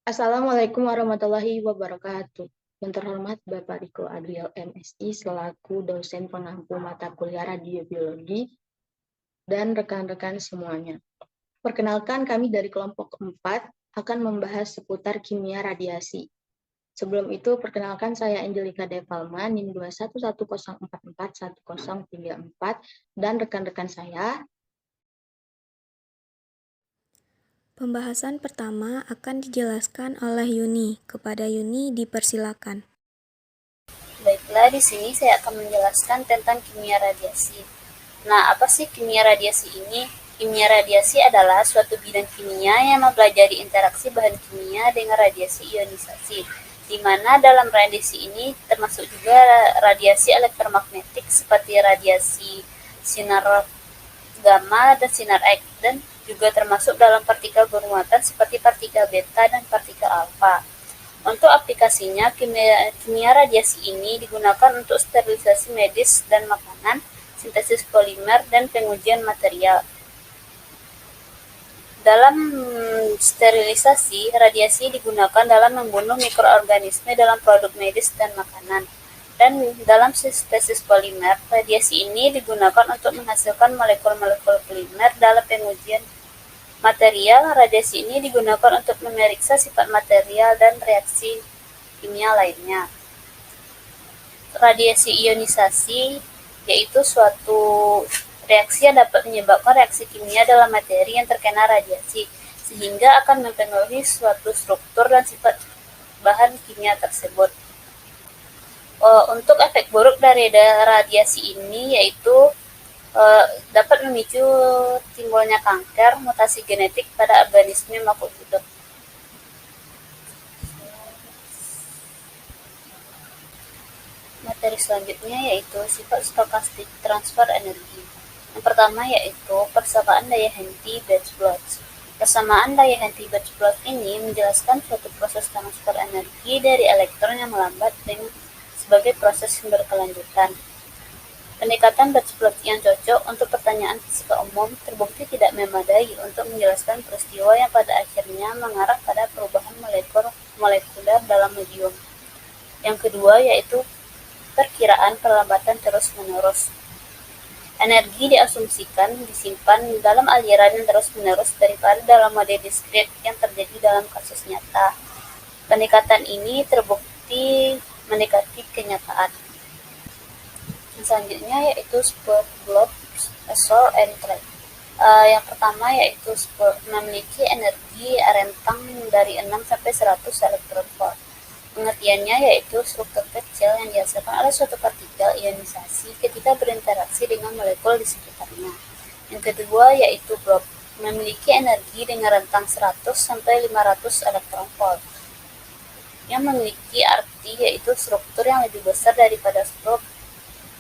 Assalamualaikum warahmatullahi wabarakatuh. Yang terhormat Bapak Riko Adriel MSI selaku dosen pengampu mata kuliah radiobiologi dan rekan-rekan semuanya. Perkenalkan, kami dari kelompok 4 akan membahas seputar kimia radiasi. Sebelum itu, perkenalkan saya Angelika Devalma, NIM 21104411034, dan rekan-rekan saya. Pembahasan pertama akan dijelaskan oleh Yuni. Kepada Yuni dipersilakan. Baiklah, di sini saya akan menjelaskan tentang kimia radiasi. Nah, apa sih kimia radiasi ini? Kimia radiasi adalah suatu bidang kimia yang mempelajari interaksi bahan kimia dengan radiasi ionisasi, di mana dalam radiasi ini termasuk juga radiasi elektromagnetik seperti radiasi sinar gamma dan sinar X, dan juga termasuk dalam partikel bermuatan seperti partikel beta dan partikel alfa. Untuk aplikasinya, kimia radiasi ini digunakan untuk sterilisasi medis dan makanan, sintesis polimer, dan pengujian material. Dalam sterilisasi, radiasi digunakan dalam membunuh mikroorganisme dalam produk medis dan makanan. Dan dalam sintesis polimer, radiasi ini digunakan untuk menghasilkan molekul-molekul polimer dalam pengujian material. Radiasi ini digunakan untuk memeriksa sifat material dan reaksi kimia lainnya. Radiasi ionisasi yaitu suatu reaksi yang dapat menyebabkan reaksi kimia dalam materi yang terkena radiasi, sehingga akan mempengaruhi suatu struktur dan sifat bahan kimia tersebut. Untuk efek buruk dari radiasi ini yaitu dapat memicu timbulnya kanker, mutasi genetik pada organisme makhluk hidup. Materi selanjutnya yaitu sifat stokastik transfer energi. Yang pertama yaitu persamaan daya Henty-Bach-Blot. Persamaan daya Henty-Bach-Blot ini menjelaskan suatu proses transfer energi dari elektron yang melambat dengan sebagai proses yang berkelanjutan. Pendekatan Bach-Blot yang cocok untuk pertanyaan fisika umum terbukti tidak memadai untuk menjelaskan peristiwa yang pada akhirnya mengarah pada perubahan molekuler dalam medium. Yang kedua yaitu perkiraan perlambatan terus-menerus. Energi diasumsikan disimpan dalam aliran yang terus-menerus daripada dalam mode diskrit yang terjadi dalam kasus nyata. Pendekatan ini terbukti mendekati kenyataan. Yang selanjutnya yaitu spurt blot, Essor and Trade. Yang pertama yaitu spurt memiliki energi rentang dari 6 sampai 100 elektron volt. Pengertiannya yaitu struktur kecil yang dihasilkan oleh suatu partikel ionisasi ketika berinteraksi dengan molekul di sekitarnya. Yang kedua yaitu blot memiliki energi dengan rentang 100 sampai 500 elektron volt. Yang memiliki arti yaitu struktur yang lebih besar daripada spurt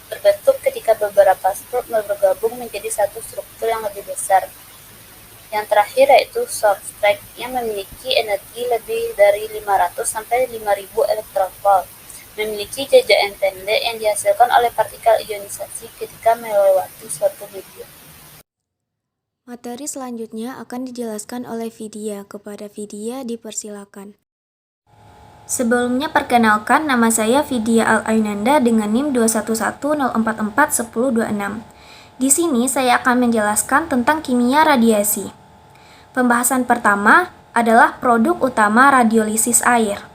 terbentuk ketika beberapa spurt bergabung menjadi satu struktur yang lebih besar. Yang terakhir yaitu short strike yang memiliki energi lebih dari 500 sampai 5000 elektron volt. Memiliki jajakan pendek yang dihasilkan oleh partikel ionisasi ketika melewati suatu medium. Materi selanjutnya akan dijelaskan oleh Vidya. Kepada Vidya dipersilakan. Sebelumnya perkenalkan, nama saya Vidya Al-Ainanda dengan NIM 21104411026. Di sini saya akan menjelaskan tentang kimia radiasi. Pembahasan pertama adalah produk utama radiolisis air.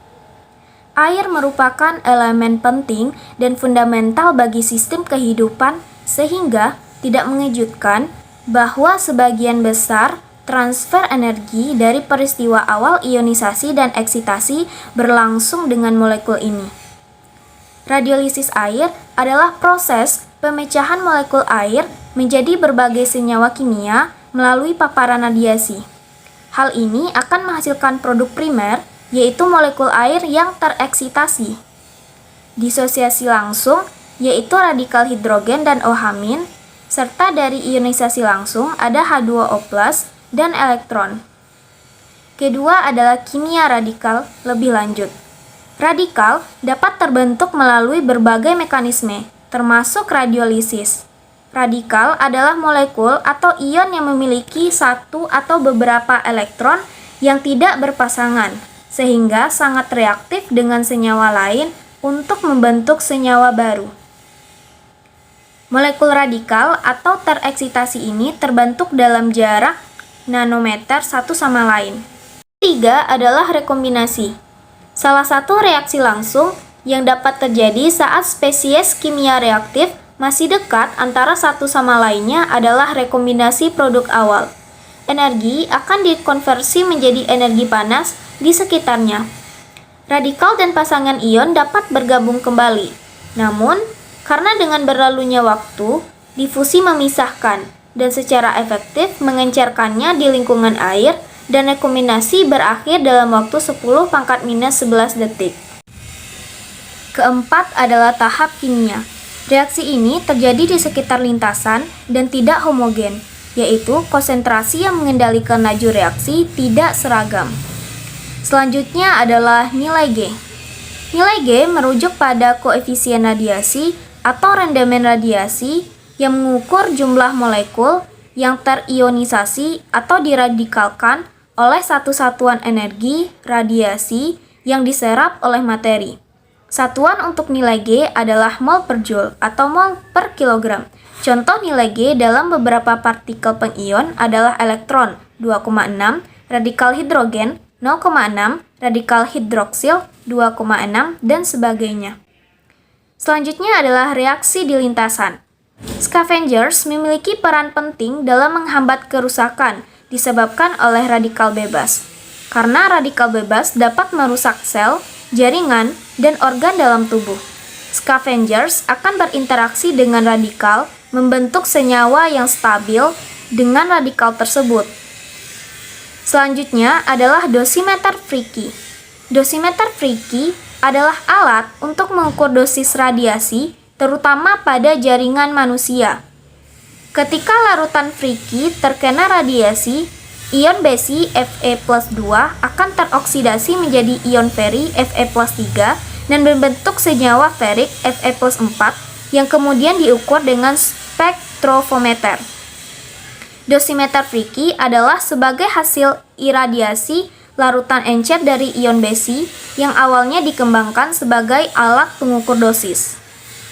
Air merupakan elemen penting dan fundamental bagi sistem kehidupan, sehingga tidak mengejutkan bahwa sebagian besar transfer energi dari peristiwa awal ionisasi dan eksitasi berlangsung dengan molekul ini. Radiolisis air adalah proses pemecahan molekul air menjadi berbagai senyawa kimia melalui paparan radiasi. Hal ini akan menghasilkan produk primer, yaitu molekul air yang tereksitasi. Disosiasi langsung, yaitu radikal hidrogen dan OH-, serta dari ionisasi langsung ada H2O+, dan elektron. Kedua adalah kimia radikal lebih lanjut. Radikal dapat terbentuk melalui berbagai mekanisme, termasuk radiolisis. Radikal adalah molekul atau ion yang memiliki satu atau beberapa elektron yang tidak berpasangan. sehingga sangat reaktif dengan senyawa lain untuk membentuk senyawa baru. Molekul radikal atau tereksitasi ini terbentuk dalam jarak nanometer satu sama lain. Ketiga adalah rekombinasi. Salah satu reaksi langsung yang dapat terjadi saat spesies kimia reaktif masih dekat antara satu sama lainnya adalah rekombinasi produk awal. Energi akan dikonversi menjadi energi panas di sekitarnya. Radikal dan pasangan ion dapat bergabung kembali. Namun, karena dengan berlalunya waktu, difusi memisahkan dan secara efektif mengencerkannya di lingkungan air dan rekombinasi berakhir dalam waktu 10⁻⁻11 detik. Keempat adalah tahap kimia. Reaksi ini terjadi di sekitar lintasan dan tidak homogen, yaitu konsentrasi yang mengendalikan laju reaksi tidak seragam. Selanjutnya adalah nilai G. Nilai G merujuk pada koefisien radiasi atau rendemen radiasi yang mengukur jumlah molekul yang terionisasi atau diradikalkan oleh satu satuan energi radiasi yang diserap oleh materi. Satuan untuk nilai G adalah mol per joule atau mol per kilogram. Contoh nilai G dalam beberapa partikel pengion adalah elektron 2,6, radikal hidrogen 0,6, radikal hidroksil 2,6, dan sebagainya. Selanjutnya adalah reaksi di lintasan. Scavengers memiliki peran penting dalam menghambat kerusakan disebabkan oleh radikal bebas. Karena radikal bebas dapat merusak sel, jaringan, dan organ dalam tubuh. Scavengers akan berinteraksi dengan radikal, membentuk senyawa yang stabil dengan radikal tersebut. Selanjutnya adalah dosimeter Freaky. Dosimeter Freaky adalah alat untuk mengukur dosis radiasi, terutama pada jaringan manusia. Ketika larutan Freaky terkena radiasi, ion besi Fe+2 akan teroksidasi menjadi ion feri Fe+3 dan membentuk senyawa ferik Fe+4 yang kemudian diukur dengan spektrofometer. Dosimeter Freaky adalah sebagai hasil iradiasi larutan encer dari ion besi yang awalnya dikembangkan sebagai alat pengukur dosis.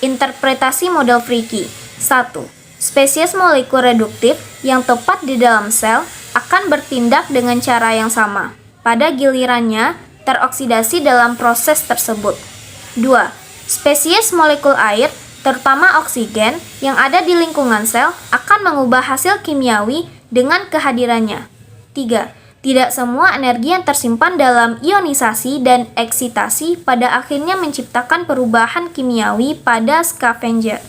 Interpretasi model Freaky. 1. Spesies molekul reduktif yang tepat di dalam sel akan bertindak dengan cara yang sama. Pada gilirannya, teroksidasi dalam proses tersebut. 2. Spesies molekul air, terutama oksigen, yang ada di lingkungan sel akan mengubah hasil kimiawi dengan kehadirannya. 3. Tidak semua energi yang tersimpan dalam ionisasi dan eksitasi pada akhirnya menciptakan perubahan kimiawi pada scavenger.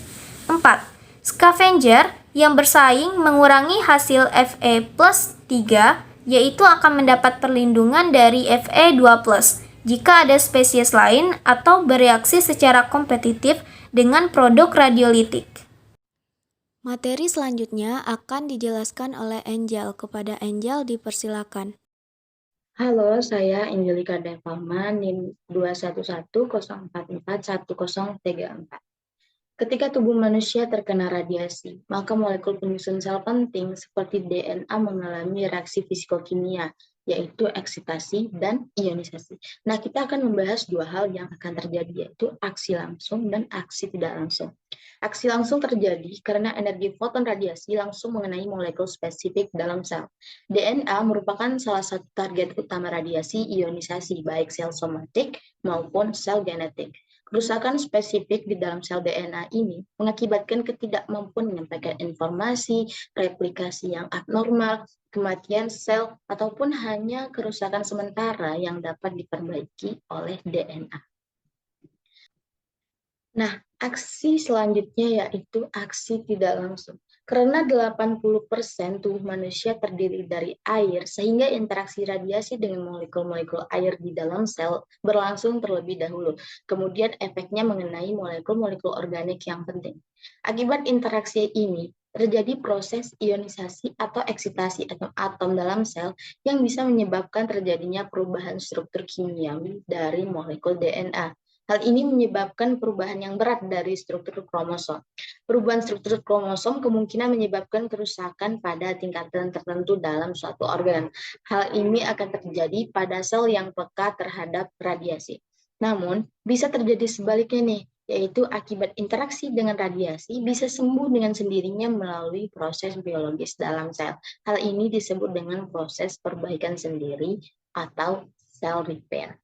4. Scavenger yang bersaing mengurangi hasil Fe+3, yaitu akan mendapat perlindungan dari Fe2+, jika ada spesies lain atau bereaksi secara kompetitif dengan produk radiolitik. Materi selanjutnya akan dijelaskan oleh Angel. Kepada Angel dipersilakan. Halo, saya Angelika Devalma, NIM 21104411034. Ketika tubuh manusia terkena radiasi, maka molekul penyusun sel penting seperti DNA mengalami reaksi fisikokimia, yaitu eksitasi dan ionisasi. Nah, kita akan membahas dua hal yang akan terjadi, yaitu aksi langsung dan aksi tidak langsung. Aksi langsung terjadi karena energi foton radiasi langsung mengenai molekul spesifik dalam sel. DNA merupakan salah satu target utama radiasi ionisasi, baik sel somatik maupun sel genetik. Kerusakan spesifik di dalam sel DNA ini mengakibatkan ketidakmampuan menyampaikan informasi, replikasi yang abnormal, kematian sel, ataupun hanya kerusakan sementara yang dapat diperbaiki oleh DNA. Nah, aksi selanjutnya yaitu aksi tidak langsung. Karena 80% tubuh manusia terdiri dari air, sehingga interaksi radiasi dengan molekul-molekul air di dalam sel berlangsung terlebih dahulu. Kemudian efeknya mengenai molekul-molekul organik yang penting. Akibat interaksi ini, terjadi proses ionisasi atau eksitasi atom dalam sel yang bisa menyebabkan terjadinya perubahan struktur kimiawi dari molekul DNA. Hal ini menyebabkan perubahan yang berat dari struktur kromosom. Perubahan struktur kromosom kemungkinan menyebabkan kerusakan pada tingkatan tertentu dalam suatu organ. Hal ini akan terjadi pada sel yang peka terhadap radiasi. Namun, bisa terjadi sebaliknya nih, yaitu akibat interaksi dengan radiasi bisa sembuh dengan sendirinya melalui proses biologis dalam sel. Hal ini disebut dengan proses perbaikan sendiri atau cell repair.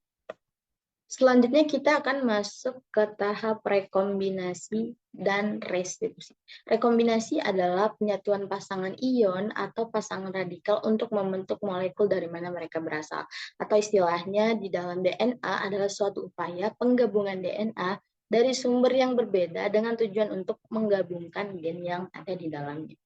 Selanjutnya kita akan masuk ke tahap rekombinasi dan restitusi. Rekombinasi adalah penyatuan pasangan ion atau pasangan radikal untuk membentuk molekul dari mana mereka berasal. Atau istilahnya di dalam DNA adalah suatu upaya penggabungan DNA dari sumber yang berbeda dengan tujuan untuk menggabungkan gen yang ada di dalamnya.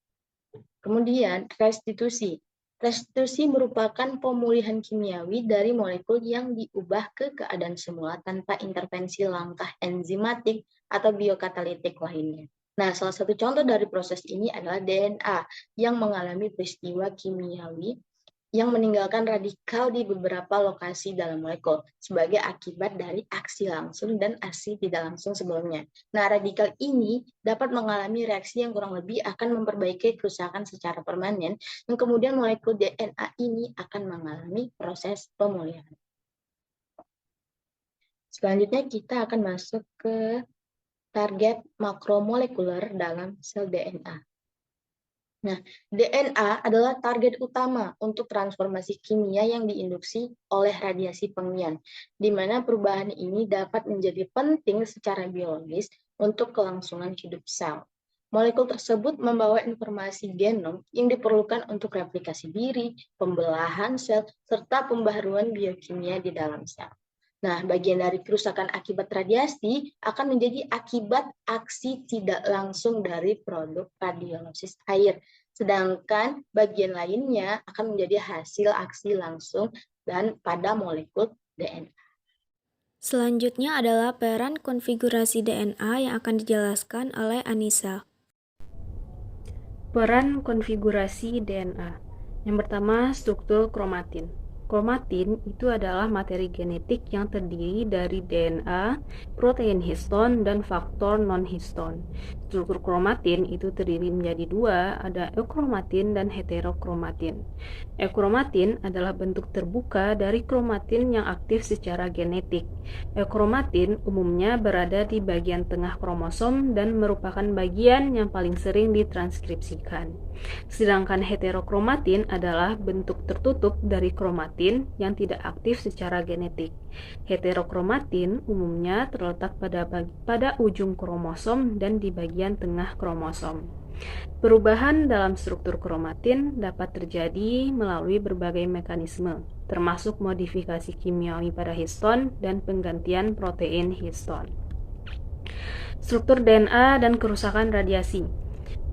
Kemudian restitusi. Restitusi merupakan pemulihan kimiawi dari molekul yang diubah ke keadaan semula tanpa intervensi langkah enzimatik atau biokatalitik lainnya. Nah, salah satu contoh dari proses ini adalah DNA yang mengalami peristiwa kimiawi yang meninggalkan radikal di beberapa lokasi dalam molekul sebagai akibat dari aksi langsung dan aksi tidak langsung sebelumnya. Nah, radikal ini dapat mengalami reaksi yang kurang lebih akan memperbaiki kerusakan secara permanen, dan kemudian molekul DNA ini akan mengalami proses pemulihan. Selanjutnya kita akan masuk ke target makromolekuler dalam sel DNA. Nah, DNA adalah target utama untuk transformasi kimia yang diinduksi oleh radiasi pengian, di mana perubahan ini dapat menjadi penting secara biologis untuk kelangsungan hidup sel. Molekul tersebut membawa informasi genom yang diperlukan untuk replikasi diri, pembelahan sel, serta pembaharuan biokimia di dalam sel. Nah, bagian dari kerusakan akibat radiasi akan menjadi akibat aksi tidak langsung dari produk radiolisis air, sedangkan bagian lainnya akan menjadi hasil aksi langsung dan pada molekul DNA. Selanjutnya adalah peran konfigurasi DNA yang akan dijelaskan oleh Anissa. Peran konfigurasi DNA. Yang pertama, struktur kromatin. Kromatin itu adalah materi genetik yang terdiri dari DNA, protein histon, dan faktor non-histon. Struktur kromatin itu terdiri menjadi dua, ada eukromatin dan heterokromatin. Eukromatin adalah bentuk terbuka dari kromatin yang aktif secara genetik. Eukromatin umumnya berada di bagian tengah kromosom dan merupakan bagian yang paling sering ditranskripsikan. Sedangkan heterokromatin adalah bentuk tertutup dari kromatin yang tidak aktif secara genetik. Heterokromatin umumnya terletak pada ujung kromosom dan di bagian tengah kromosom. Perubahan dalam struktur kromatin dapat terjadi melalui berbagai mekanisme, termasuk modifikasi kimiawi pada histon dan penggantian protein histon. Struktur DNA dan kerusakan radiasi.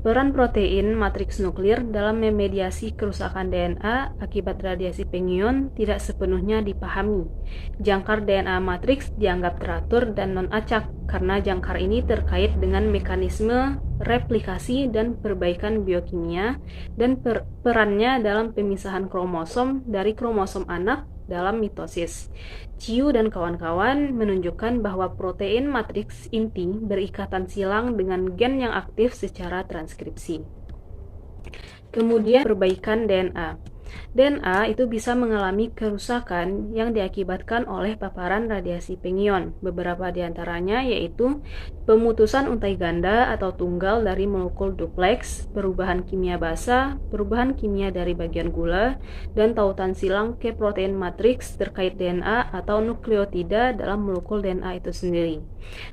Peran protein matriks nuklir dalam memediasi kerusakan DNA akibat radiasi pengion tidak sepenuhnya dipahami. Jangkar DNA matriks dianggap teratur dan non-acak karena jangkar ini terkait dengan mekanisme replikasi dan perbaikan biokimia dan perannya dalam pemisahan kromosom dari kromosom anak dalam mitosis. Chiu dan kawan-kawan menunjukkan bahwa protein matriks inti berikatan silang dengan gen yang aktif secara transkripsi. Kemudian perbaikan DNA. DNA itu bisa mengalami kerusakan yang diakibatkan oleh paparan radiasi pengion. Beberapa di antaranya yaitu pemutusan untai ganda atau tunggal dari molekul duplex, perubahan kimia basa, perubahan kimia dari bagian gula, dan tautan silang ke protein matriks terkait DNA atau nukleotida dalam molekul DNA itu sendiri.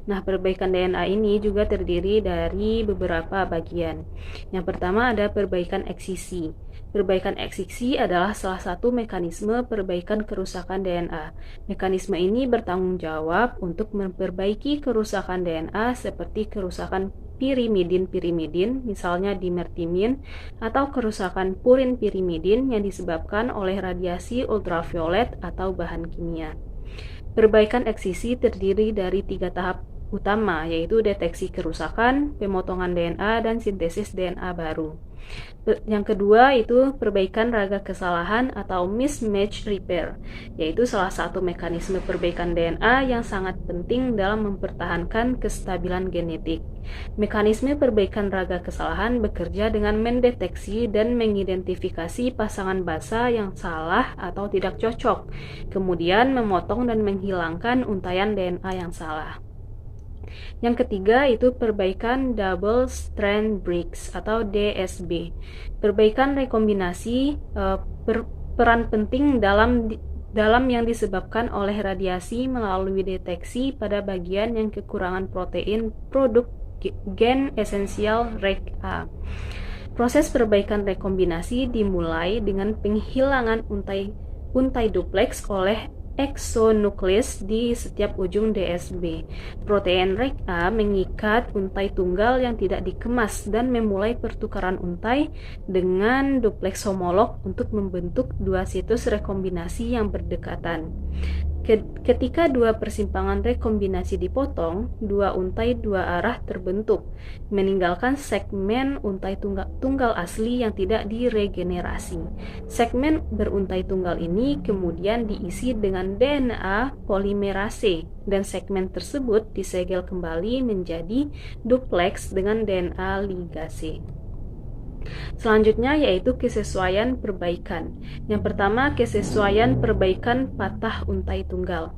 Nah, perbaikan DNA ini juga terdiri dari beberapa bagian. Yang pertama ada perbaikan eksisi. Perbaikan eksisi adalah salah satu mekanisme perbaikan kerusakan DNA. Mekanisme ini bertanggung jawab untuk memperbaiki kerusakan DNA seperti kerusakan pirimidin, misalnya dimertimin, atau kerusakan purin-pirimidin yang disebabkan oleh radiasi ultraviolet atau bahan kimia. Perbaikan eksisi terdiri dari 3 tahap utama, yaitu deteksi kerusakan, pemotongan DNA, dan sintesis DNA baru. Yang kedua itu perbaikan raga kesalahan atau mismatch repair, yaitu salah satu mekanisme perbaikan DNA yang sangat penting dalam mempertahankan kestabilan genetik. Mekanisme perbaikan raga kesalahan bekerja dengan mendeteksi dan mengidentifikasi pasangan basa yang salah atau tidak cocok, kemudian memotong dan menghilangkan untaian DNA yang salah. Yang ketiga itu perbaikan double strand breaks atau DSB. Perbaikan rekombinasi peran penting dalam yang disebabkan oleh radiasi melalui deteksi pada bagian yang kekurangan protein produk gen esensial REC-A. Proses perbaikan rekombinasi dimulai dengan penghilangan untai duplex oleh exonukleus di setiap ujung DSB. Protein REC-A mengikat untai tunggal yang tidak dikemas dan memulai pertukaran untai dengan duplex homolog untuk membentuk dua situs rekombinasi yang berdekatan. Ketika dua persimpangan rekombinasi dipotong, dua untai dua arah terbentuk, meninggalkan segmen untai tunggal asli yang tidak diregenerasi. Segmen beruntai tunggal ini kemudian diisi dengan DNA polimerase, dan segmen tersebut disegel kembali menjadi duplex dengan DNA ligase. Selanjutnya yaitu kesesuaian perbaikan. Yang pertama, kesesuaian perbaikan patah untai tunggal,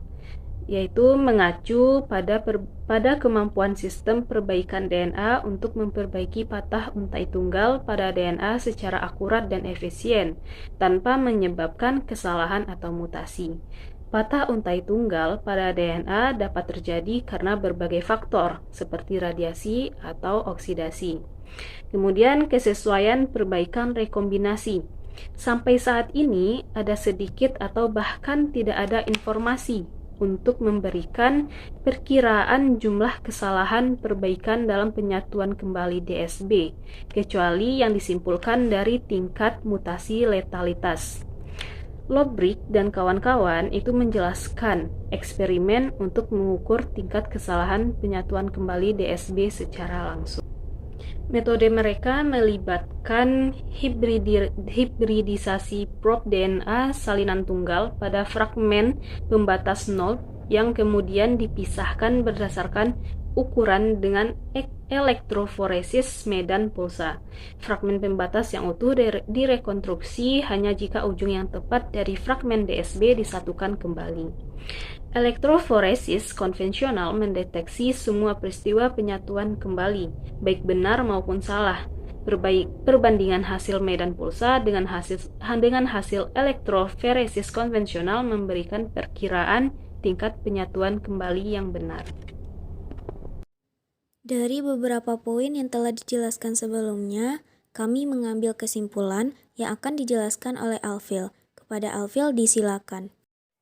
yaitu mengacu pada kemampuan sistem perbaikan DNA untuk memperbaiki patah untai tunggal pada DNA secara akurat dan efisien tanpa menyebabkan kesalahan atau mutasi. Patah untai tunggal pada DNA dapat terjadi karena berbagai faktor seperti radiasi atau oksidasi. Kemudian kesesuaian perbaikan rekombinasi. Sampai saat ini ada sedikit atau bahkan tidak ada informasi untuk memberikan perkiraan jumlah kesalahan perbaikan dalam penyatuan kembali DSB, kecuali yang disimpulkan dari tingkat mutasi letalitas. Lobrick dan kawan-kawan itu menjelaskan eksperimen untuk mengukur tingkat kesalahan penyatuan kembali DSB secara langsung. Metode mereka melibatkan hibridisasi probe DNA salinan tunggal pada fragmen pembatas node yang kemudian dipisahkan berdasarkan ukuran dengan elektroforesis medan pulsa. Fragmen pembatas yang utuh direkonstruksi hanya jika ujung yang tepat dari fragmen DSB disatukan kembali. Elektroforesis konvensional mendeteksi semua peristiwa penyatuan kembali, baik benar maupun salah. Perbandingan hasil medan pulsa dengan hasil elektroforesis konvensional memberikan perkiraan tingkat penyatuan kembali yang benar. Dari beberapa poin yang telah dijelaskan sebelumnya, kami mengambil kesimpulan yang akan dijelaskan oleh Alfil. Kepada Alfil disilakan.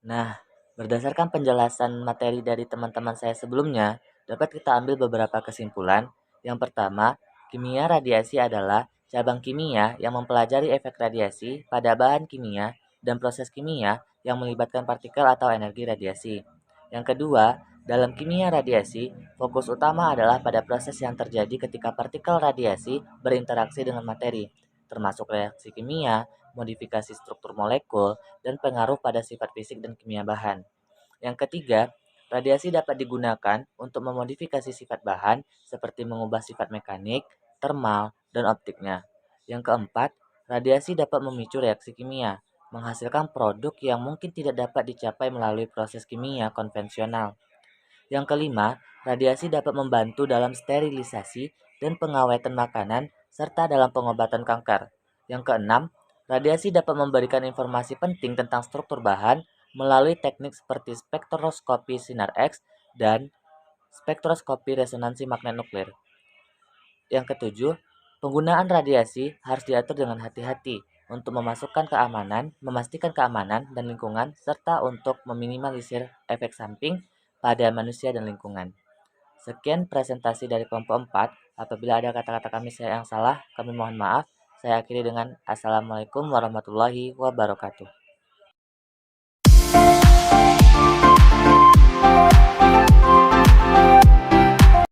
Nah, berdasarkan penjelasan materi dari teman-teman saya sebelumnya, dapat kita ambil beberapa kesimpulan. Yang pertama, kimia radiasi adalah cabang kimia yang mempelajari efek radiasi pada bahan kimia dan proses kimia yang melibatkan partikel atau energi radiasi. Yang kedua, dalam kimia radiasi, fokus utama adalah pada proses yang terjadi ketika partikel radiasi berinteraksi dengan materi, termasuk reaksi kimia, modifikasi struktur molekul, dan pengaruh pada sifat fisik dan kimia bahan. Yang ketiga, radiasi dapat digunakan untuk memodifikasi sifat bahan seperti mengubah sifat mekanik, termal, dan optiknya. Yang keempat, radiasi dapat memicu reaksi kimia, menghasilkan produk yang mungkin tidak dapat dicapai melalui proses kimia konvensional. Yang kelima, radiasi dapat membantu dalam sterilisasi dan pengawetan makanan serta dalam pengobatan kanker. Yang keenam, radiasi dapat memberikan informasi penting tentang struktur bahan melalui teknik seperti spektroskopi sinar X dan spektroskopi resonansi magnet nuklir. Yang ketujuh, penggunaan radiasi harus diatur dengan hati-hati untuk memastikan keamanan dan lingkungan serta untuk meminimalisir efek samping pada manusia dan lingkungan. Sekian presentasi dari kelompok 4. Apabila ada kata-kata kami yang salah, kami mohon maaf. Saya akhiri dengan Assalamualaikum warahmatullahi wabarakatuh.